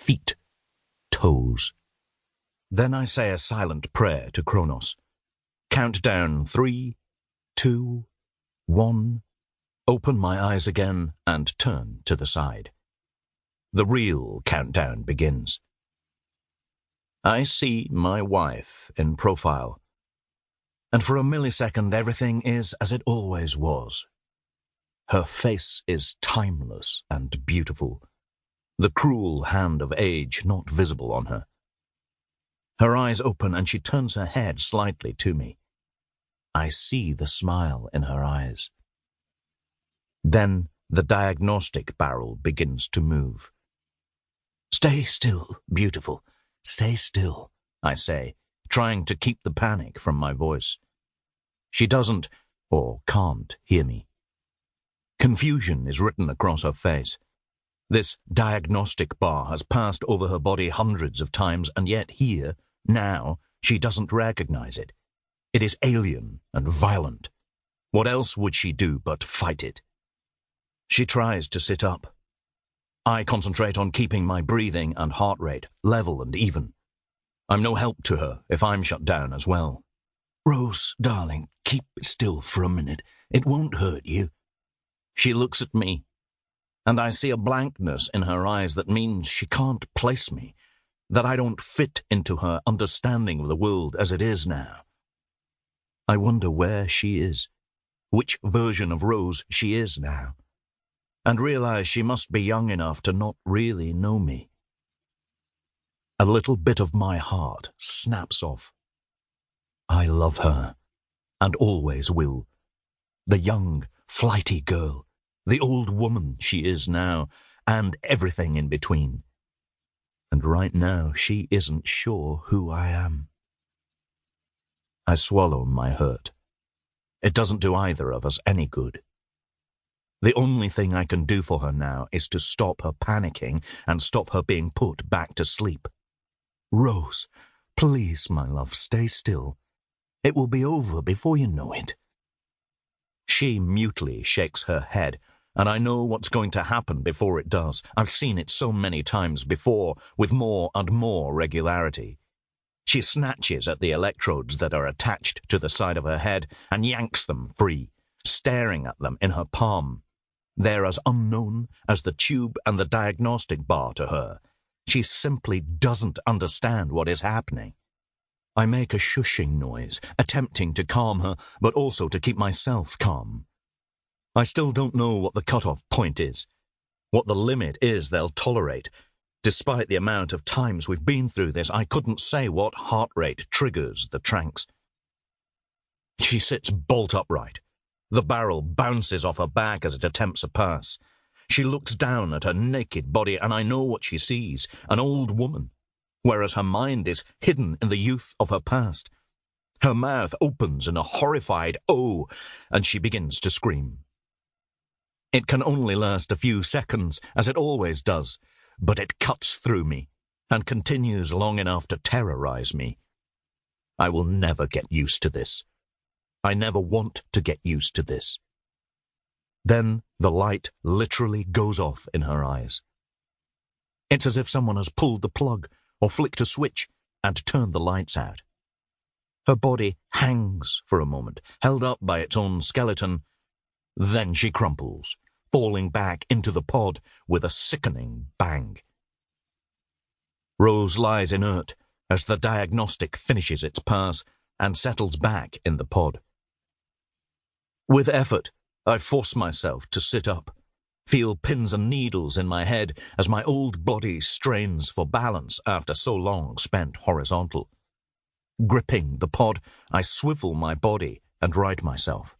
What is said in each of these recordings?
feet, toes. Then I say a silent prayer to Kronos. Count down 3, 2, 1, open my eyes again and turn to the side. The real countdown begins. I see my wife in profile, and for a millisecond everything is as it always was. Her face is timeless and beautiful, the cruel hand of age not visible on her. Her eyes open and she turns her head slightly to me. I see the smile in her eyes. Then the diagnostic barrel begins to move. Stay still, beautiful. Stay still, I say, trying to keep the panic from my voice. She doesn't, or can't, hear me. Confusion is written across her face. This diagnostic bar has passed over her body hundreds of times, and yet here, now, she doesn't recognize it. It is alien and violent. What else would she do but fight it? She tries to sit up. I concentrate on keeping my breathing and heart rate level and even. I'm no help to her if I'm shut down as well. Rose, darling, keep still for a minute. It won't hurt you. She looks at me, and I see a blankness in her eyes that means she can't place me, that I don't fit into her understanding of the world as it is now. I wonder where she is, which version of Rose she is now, and realize she must be young enough to not really know me. A little bit of my heart snaps off. I love her, and always will. The young, flighty girl, the old woman she is now, and everything in between. And right now she isn't sure who I am. I swallow my hurt. It doesn't do either of us any good. The only thing I can do for her now is to stop her panicking and stop her being put back to sleep. Rose, please, my love, stay still. It will be over before you know it. She mutely shakes her head, and I know what's going to happen before it does. I've seen it so many times before, with more and more regularity. She snatches at the electrodes that are attached to the side of her head and yanks them free, staring at them in her palm. They're as unknown as the tube and the diagnostic bar to her. She simply doesn't understand what is happening. I make a shushing noise, attempting to calm her, but also to keep myself calm. I still don't know what the cutoff point is, what the limit is they'll tolerate. Despite the amount of times we've been through this, I couldn't say what heart rate triggers the tranks. She sits bolt upright. The barrel bounces off her back as it attempts a pass. She looks down at her naked body, and I know what she sees, an old woman, whereas her mind is hidden in the youth of her past. Her mouth opens in a horrified "oh," and she begins to scream. It can only last a few seconds, as it always does, but it cuts through me and continues long enough to terrorize me. I will never get used to this. I never want to get used to this. Then the light literally goes off in her eyes. It's as if someone has pulled the plug or flicked a switch and turned the lights out. Her body hangs for a moment, held up by its own skeleton. Then she crumples, falling back into the pod with a sickening bang. Rose lies inert as the diagnostic finishes its pass and settles back in the pod. With effort, I force myself to sit up, feel pins and needles in my head as my old body strains for balance after so long spent horizontal. Gripping the pod, I swivel my body and right myself.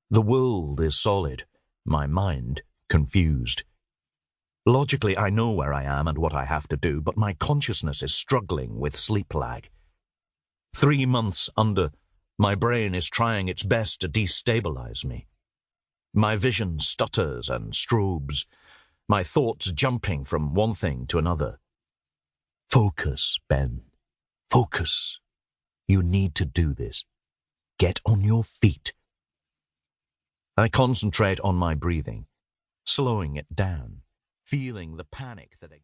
The world is solid, my mind confused. Logically, I know where I am and what I have to do, but my consciousness is struggling with sleep lag. 3 months under, my brain is trying its best to destabilize me. My vision stutters and strobes, my thoughts jumping from one thing to another. Focus, Ben. Focus. You need to do this. Get on your feet. I concentrate on my breathing, slowing it down, feeling the panic that